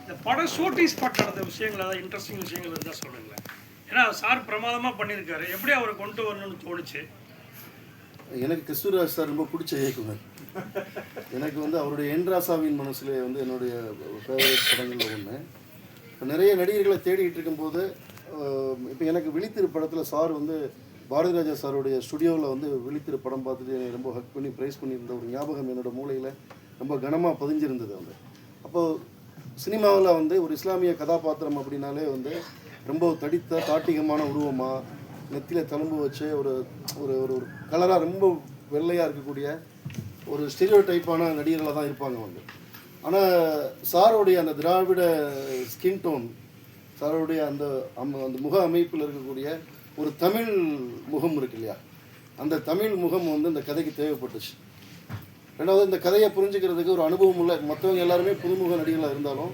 இந்த படம் shooting spot நடந்த விஷயங்கள், அதாவது இன்ட்ரெஸ்டிங் விஷயங்கள் இருந்தால் சொல்லுங்களேன். ஏன்னா சார் பிரமாதமாக பண்ணியிருக்காரு. எப்படி அவரை கொண்டு வரணும்னு தோணுச்சு? எனக்கு கிறிஸ்துராஜ் சார் ரொம்ப பிடிச்ச இயக்குனர். எனக்கு வந்து அவருடைய என் ராசாவின் மனசில் வந்து என்னுடைய ஃபேவரட் படங்களில் ஒன்று. இப்போ நிறைய நடிகர்களை தேடிட்டு இருக்கும்போது இப்போ எனக்கு விழித்திரு படத்தில் சார் வந்து பாரதி ராஜா சாருடைய ஸ்டுடியோவில் வந்து விழித்திரு படம் பார்த்துட்டு என்னை ரொம்ப ஹக் பண்ணி ப்ரைஸ் பண்ணியிருந்த ஒரு ஞாபகம் என்னோடய மூளையில் ரொம்ப கனமாக பதிஞ்சிருந்தது. வந்து அப்போது சினிமாவில் வந்து ஒரு இஸ்லாமிய கதாபாத்திரம் அப்படின்னாலே வந்து ரொம்ப தடித்த தாட்டிகமான உருவமாக நெத்தியில் தழும்பு வச்சு ஒரு ஒரு ஒரு கலராக ரொம்ப வெள்ளையாக இருக்கக்கூடிய ஒரு ஸ்டீரியோ டைப்பான நடிகர்களாக தான் இருப்பாங்க வந்து. ஆனால் சாரோடைய அந்த திராவிட ஸ்கின் டோன், சாரோடைய அந்த அந்த முக அமைப்பில் இருக்கக்கூடிய ஒரு தமிழ் முகம் இருக்கு இல்லையா, அந்த தமிழ் முகம் வந்து இந்த கதைக்கு தேவைப்பட்டுச்சு. ரெண்டாவது, இந்த கதையை புரிஞ்சுக்கிறதுக்கு ஒரு அனுபவம் உள்ள மற்றவங்க எல்லாருமே புதுமுக நடிகர்களாக இருந்தாலும்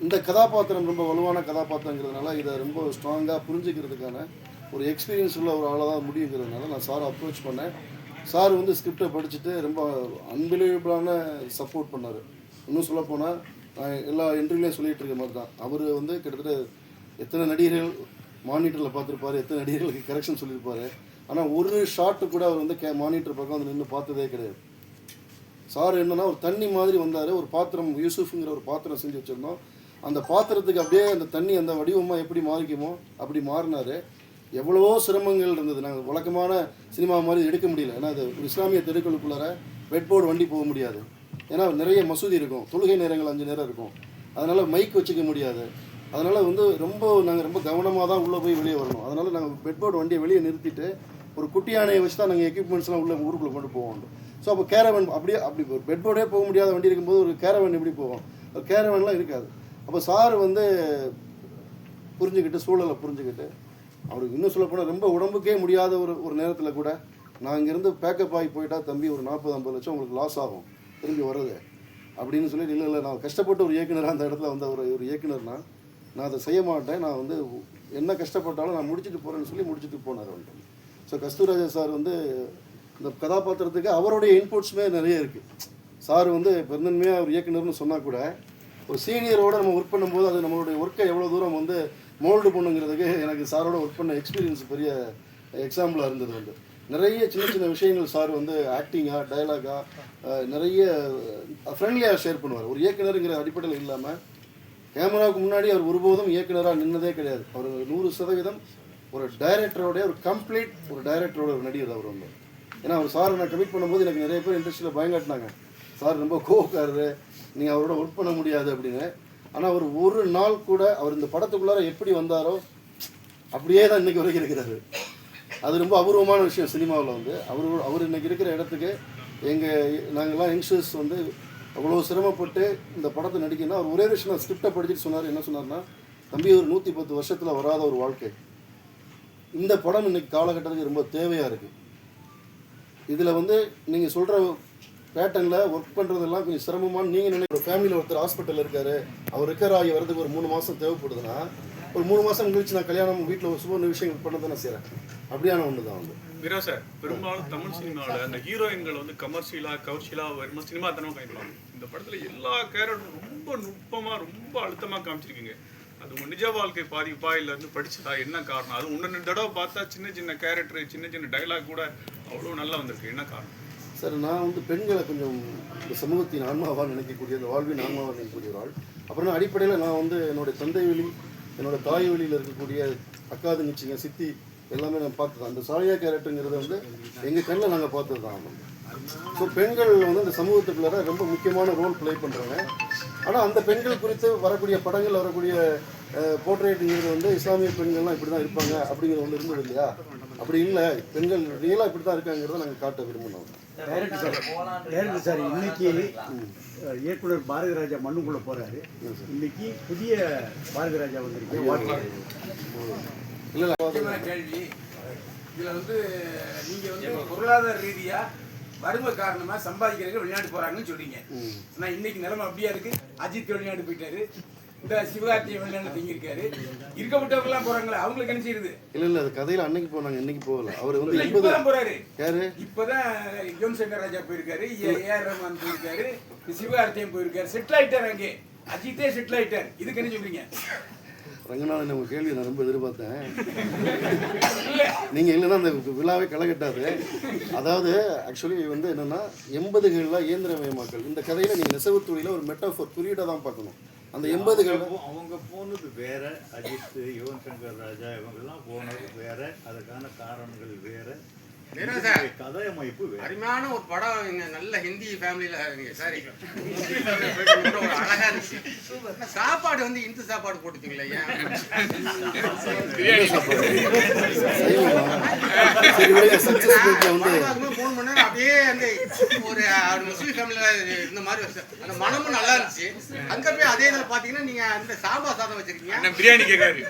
இந்த கதாபாத்திரம் ரொம்ப வலுவான கதாபாத்திரங்கிறதுனால இதை ரொம்ப ஸ்ட்ராங்காக புரிஞ்சுக்கிறதுக்கான ஒரு எக்ஸ்பீரியன்ஸ் உள்ள ஒரு ஆளாக தான் முடியுங்கிறதுனால நான் சாரை அப்ரோச் பண்ணேன். சார் வந்து ஸ்கிரிப்டை படிச்சுட்டு ரொம்ப அன்பிலீவபிளான சப்போர்ட் பண்ணார். இன்னும் சொல்லப்போனால் நான் எல்லா இன்டர்வியூலையும் சொல்லிகிட்டு இருக்க மாதிரி தான், அவர் வந்து கிட்டத்தட்ட எத்தனை நடிகர்கள் மானிட்டரில் பார்த்துருப்பார், எத்தனை நடிகர்களுக்கு கரெக்ஷன் சொல்லியிருப்பார். ஆனால் ஒரு ஷாட்டு கூட அவர் வந்து மானிட்டர் பக்கம் வந்து நின்று பார்த்ததே கிடையாது. சார் என்னன்னா ஒரு தண்ணி மாதிரி வந்தார். ஒரு பாத்திரம், யூசுஃபுங்கிற ஒரு பாத்திரம் செஞ்சு வச்சுருந்தோம். அந்த பாத்திரத்துக்கு அப்படியே அந்த தண்ணி அந்த வடிவமாக எப்படி மாறிக்குமோ அப்படி மாறினார். எவ்வளவோ சிரமங்கள் இருந்தது. நாங்கள் வழக்கமான சினிமா மாதிரி எடுக்க முடியல. ஏன்னா அது ஒரு இஸ்லாமிய தெருக்களுக்குள்ளார வெட்போர்டு வண்டி போக முடியாது. ஏன்னா நிறைய மசூதி இருக்கும், தொழுகை நேரங்கள் 5 நேரம் இருக்கும், அதனால் மைக் வச்சுக்க முடியாது. அதனால் வந்து நாங்கள் ரொம்ப கவனமாக தான் உள்ளே போய் வெளியே வரணும். அதனால் நாங்கள் பெட்போர்டு வண்டியை வெளியே நிறுத்திட்டு ஒரு குட்டி யானையை வச்சு தான் நாங்கள் எக்யூப்மெண்ட்ஸ்லாம் உள்ள ஊருக்குள்ளே கொண்டு போவோம். ஸோ அப்போ கேரவன் அப்படி பெட்போர்டே போக முடியாத வண்டி இருக்கும்போது ஒரு கேரவன் எப்படி போகும்? ஒரு கேரவன்லாம் இருக்காது. அப்போ சார் வந்து புரிஞ்சுக்கிட்டு, சூழலை புரிஞ்சுக்கிட்டு, அவருக்கு இன்னும் சொல்லப்போனால் ரொம்ப உடம்புக்கே முடியாத ஒரு நேரத்தில் கூட நான் இங்கேருந்து பேக்கப் ஆகி போயிட்டா தம்பி ஒரு 40-50 லட்சம் உங்களுக்கு லாஸ் ஆகும் திரும்பி வர்றது அப்படின்னு சொல்லி, இல்லை நான் கஷ்டப்பட்டு ஒரு இயக்குனராக அந்த இடத்துல வந்த ஒரு இயக்குனர்னா நான் அதை செய்ய மாட்டேன், நான் வந்து என்ன கஷ்டப்பட்டாலும் நான் முடிச்சுட்டு போகிறேன்னு சொல்லி முடிச்சுட்டு போனார் வந்து. ஸோ கஸ்தூராஜா சார் வந்து இந்த கதாபாத்திரத்துக்கு அவருடைய இன்புட்ஸுமே நிறைய இருக்குது. சார் வந்து பெருந்தன்மையாக ஒரு இயக்குனர்னு சொன்னால் கூட ஒரு சீனியரோடு நம்ம ஒர்க் பண்ணும்போது அது நம்மளுடைய ஒர்க்கை எவ்வளோ தூரம் வந்து மோல்டு பண்ணுங்கிறதுக்கு எனக்கு சாரோட ஒர்க் பண்ண எக்ஸ்பீரியன்ஸ் பெரிய எக்ஸாம்பிளாக இருந்தது. வந்து நிறைய சின்ன சின்ன விஷயங்கள் சார் வந்து ஆக்டிங்காக, டயலாகாக நிறைய ஃப்ரெண்ட்லியாக ஷேர் பண்ணுவார். ஒரு இயக்குனருங்கிற அடிப்படையில் இல்லாமல் கேமராவுக்கு முன்னாடி அவர் ஒருபோதும் இயக்குனராக நின்னதே கிடையாது. அவர் 100% ஒரு டைரக்டரோடைய ஒரு கம்ப்ளீட் ஒரு டைரக்டரோட ஒரு நடிகர் அவர் வந்து. ஏன்னா அவர் சாரை நான் கமிட் பண்ணும்போது எனக்கு நிறைய பேர் இண்டஸ்ட்ரியில் பயங்காட்டினாங்க, சார் ரொம்ப கோவக்காரரு, நீங்கள் அவரோட ஒர்க் பண்ண முடியாது அப்படின்னு. ஆனால் அவர் ஒரு நாள் கூட அவர் இந்த படத்துக்குள்ளார எப்படி வந்தாரோ அப்படியே தான் இன்றைக்கி வரைக்கும் இருக்கிறாரு. அது ரொம்ப அபூர்வமான விஷயம் சினிமாவில் வந்து. அவர் இன்றைக்கி இருக்கிற இடத்துக்கு நாங்கள்லாம் யங்ஸ்டர்ஸ் வந்து அவ்வளோ சிரமப்பட்டு இந்த படத்தை நடிக்கணும்னா அவர் ஒரே விஷயம் ஸ்கிரிப்டை படிச்சுட்டு சொன்னார். என்ன சொன்னார்னா, தம்பி ஒரு 110 வருஷத்தில் வராத ஒரு வாழ்க்கை, இந்த படம் இன்றைக்கி காலகட்டத்துக்கு ரொம்ப தேவையாக இருக்குது. இதில் வந்து நீங்கள் சொல்கிற பேட்டர்னில் ஒர்க் பண்ணுறதெல்லாம் கொஞ்சம் சிரமமான நீங்கள் நினைக்கிற ஃபேமிலியில் ஒருத்தர் ஹாஸ்பிட்டலில் இருக்கார், அவர் ரிக்கவர் ஆகி வரதுக்கு ஒரு 3 மாதம் தேவைப்படுதுன்னா ஒரு 3 மாதம் கழிச்சு நான் கல்யாணம் வீட்டில் ஒரு சுப விஷயங்கள் பண்ண தானே செய்கிறேன். அப்படியான ஒன்று தான் வந்து. வீரா சார், பெரும்பாலும் தமிழ் சினிமாவில் அந்த ஹீரோயின்கள் வந்து கமர்ஷியலாக வரும்போது சினிமா தனமாக காமிப்பாங்க. இந்த படத்தில் எல்லா கேரக்டரும் ரொம்ப நுட்பமாக ரொம்ப அழுத்தமாக காமிச்சிருக்கீங்க. அது உங்கள் நிஜ வாழ்க்கை பாதிப்பா இல்லை வந்து படிச்சதா, என்ன காரணம்? அது 1-2 தடவை பார்த்தா சின்ன சின்ன கேரக்டர், சின்ன சின்ன டைலாக் கூட அவ்வளோ நல்லா வந்திருக்கு, என்ன காரணம்? சார், நான் வந்து பெண்களை கொஞ்சம் இந்த சமூகத்தின் ஆன்மாவாக நினைக்கக்கூடிய, இந்த வாழ்வின் ஆன்மாவாக நினைக்கக்கூடிய ஒரு ஆள். அப்புறம் அடிப்படையில் நான் வந்து என்னுடைய தந்தை வழி, என்னோடய தாய் வழியில் இருக்கக்கூடிய அக்கா தங்கச்சிங்க, சித்தி எல்லாமே நான் பார்த்தது. அந்த சாலியா கேரக்டருங்கிறத வந்து எங்கள் கண்ணில் நாங்கள் பார்த்தது தான். ஸோ பெண்கள் வந்து இந்த சமூகத்துக்குள்ளார ரொம்ப முக்கியமான ரோல் ப்ளே பண்ணுறாங்க. ஆனால் அந்த பெண்கள் குறித்து வரக்கூடிய படங்கள், வரக்கூடிய போர்ட்ரேட்டுங்கிறது வந்து இஸ்லாமிய பெண்கள்லாம் இப்படி தான் இருப்பாங்க அப்படிங்கிறது ஒன்று இருந்தது இல்லையா? அப்படி இல்லை, பெண்கள் ரியலாக இப்படி தான் இருக்காங்கிறத நாங்கள் காட்ட விரும்பினோம். டைரக்டர் சார் இன்னைக்கு இயக்குனர் பாரதி ராஜா மண்ணுக்குள்ளே போகிறாரு. இன்னைக்கு புதிய பாரதி ராஜா வந்திருக்கு. இல்லை கேள்வி, இதில் வந்து நீங்கள் வந்து பொருளாதார ரீதியாக வறுமை காரணமாக சம்பாதிக்கிறதுக்கு வெளிநாட்டு போகிறாங்கன்னு சொல்றீங்க. ஆனால் இன்னைக்கு நிலைமை அப்படியா இருக்கு. அஜித் வெளிநாடு போயிட்டாரு, இந்த சிவகார்த்தியை வெளிநாடு தங்கியிருக்காரு, இருக்கப்பட்டவங்கலாம் போறாங்களே, அவங்களுக்கு என்ன செய்யுது? இல்லை அது கதையில் அன்னைக்கு போனாங்க, இன்னைக்கு போகல. அவர் வந்து இப்பதான் போறாரு. யாரு? இப்பதான் யுவன் சங்கர் ராஜா போயிருக்காரு, ஏஆர் ரஹ்மான் போயிருக்காரு, சிவகார்த்தியும் போயிருக்காரு, செட்டில் ஆயிட்டாரு. அங்கே அஜித்தே செட்டில் ஆயிட்டார், இதுக்கு என்ன சொல்றீங்க? ரங்கநாதன் உங்கள் கேள்வி நான் ரொம்ப எதிர்பார்த்தேன். நீங்கள் இல்லைன்னா அந்த விழாவே களை கட்டாது. அதாவது ஆக்சுவலி வந்து என்னென்னா 80களில் இயந்திரமயமாக்கல் இந்த கதையில் நீங்கள் நெசவுத்துறையில் ஒரு மெட்டாஃபோர் குறியீடாக தான் பார்க்கணும். அந்த 80களில் அவங்க போனது வேற, அஜித், யுவன் சங்கர் ராஜா இவங்கெல்லாம் போனது வேற, அதுக்கான காரணங்கள் வேற, கதையமைப்பு வேற. அருமையான ஒரு படம். நல்ல ஹிந்தி ஃபேமிலியில சாரி ஒரு அழகா இருந்துச்சு. சாப்பாடு வந்து இந்து சாப்பாடு போட்டுட்டீங்களா? ஃபோன் பண்ண அப்படியே அந்த ஒரு முஸ்லீம் ஃபேமிலியில இந்த மாதிரி அந்த மனமும் நல்லா இருந்துச்சு. அங்க போய் அதே இதில் பாத்தீங்கன்னா நீங்க அந்த சாம்பார் சாதம் வச்சிருக்கீங்க, பிரியாணி கேட்காரு.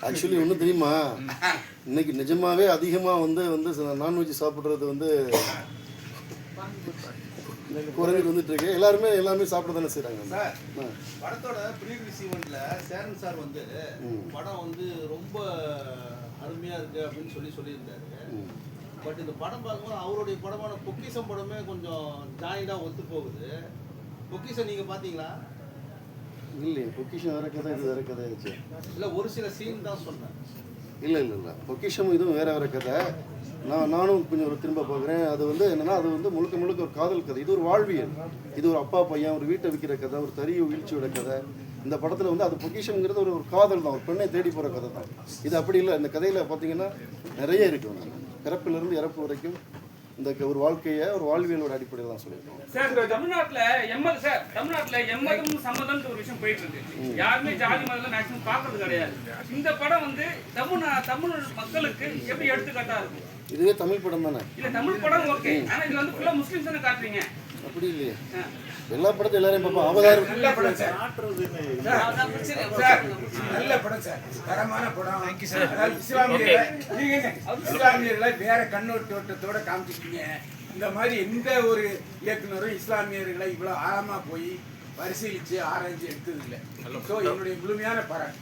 ஆக்சுவலி ஒன்றும் தெரியுமா, இன்னைக்கு நிஜமாவே அதிகமாக வந்து நான்வெஜ் சாப்பிட்றது வந்து குறைஞ்சிட்டு வந்துட்டு இருக்கு. எல்லாருமே சாப்பிட தானே செய்கிறாங்க. சார், படத்தோட ப்ரீவியஸ் ஈவெண்ட்ல சேரன் சார் வந்து படம் வந்து ரொம்ப அருமையா இருக்கு அப்படின்னு சொல்லியிருந்தாரு. பட் இந்த படம் பார்க்கும்போது அவருடைய படமான பொக்கிஷம் படமே கொஞ்சம் ஜாயிண்டா ஒத்து போகுது. பொக்கிஷம் நீங்க பாத்தீங்களா? இல்லையே, பொக்கிஷம் வேற கதை, இது வேற கதை ஆச்சு. இல்ல, ஒரு சில சீன் தான் சொன்னேன். இல்லை பொக்கிஷம் இதுவும் வேற கதை. நானும் கொஞ்சம் ஒரு திரும்ப பார்க்குறேன். அது வந்து என்னென்னா, அது வந்து முழுக்க ஒரு காதல் கதை. இது ஒரு வாழ்வியல். இது ஒரு அப்பா பையன் ஒரு வீட்டை விற்கிற கதை, ஒரு தறியை வீழ்ச்சியோட கதை. இந்த படத்தில் வந்து அது பொக்கிஷம்ங்கிறது ஒரு காதல் தான், ஒரு பெண்ணை தேடி போகிற கதை தான். இது அப்படி இல்லை. இந்த கதையில் பார்த்தீங்கன்னா நிறைய இருக்கும். பிறப்பிலிருந்து இறப்பு வரைக்கும் இந்த ஒரு வாழ்க்கையை ஒரு வாழ்வியலோட அடிப்படையில் தான் சொல்லியிருக்கோம். சார், தமிழ்நாட்டுல எம்மதம் சம்மதம் ஒரு விஷயம் போயிட்டு இருக்கு. யாருமே ஜாதி மதம் மேக்ஸிமம் பார்க்கறது கிடையாது. இந்த படம் வந்து தமிழ் மக்களுக்கு எப்படி எடுத்துக்காட்டா இருக்கும்? இதுவே தமிழ் படம் தானே? இல்ல, தமிழ் படம் ஓகே, ஆனா இது வந்து ஃபுல்லா முஸ்லிம்ஸ் தானே காட்டுறீங்க. அப்படி இல்லையே, எல்லா படத்தையும் எல்லாரையும் பார்ப்போம். அவதாரம் நல்ல படம் சார், நல்ல படம் சார், தரமான படம். இஸ்லாமியர்களை வேற கண்ணோட்டத்தோட காமிச்சிருக்கீங்க. இந்த மாதிரி எந்த ஒரு இயக்குனரும் இஸ்லாமியர்களை இவ்வளவு ஆழமா போய் பரிசீலிச்சு ஆராய்ச்சி எடுத்தது இல்லை. ஸோ என்னுடைய முழுமையான பாராட்டு.